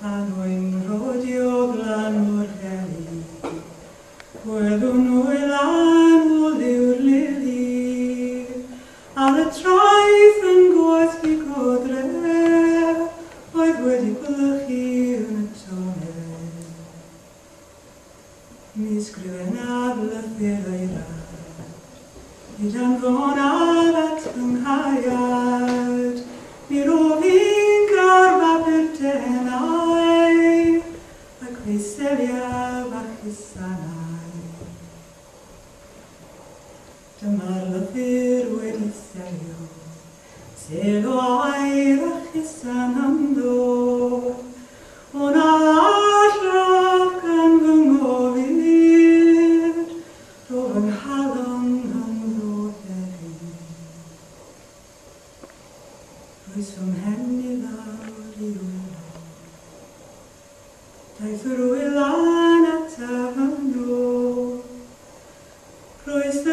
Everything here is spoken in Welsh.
an oyn rodio glan mor heli, gwelwn Wylan o liw'r lili, ar y traeth yn gwaith i godre, oedd wedi gwlychu yn y tonel. Mi sgrifennaf lythyr o'i rad, i danfon at fy nghaiad, mi rof i'n garfa pertenau, ac fe seliaf ac isanau. Dyma'r lythyr wedi selio, selo air ac isan ynddo, o'n allaf gan fy ngofyd, rof yng nghalon ynddo heddi. Roes fy mhen I lawr I Wylan, daeth yr Wylan ataf ynddo, roes y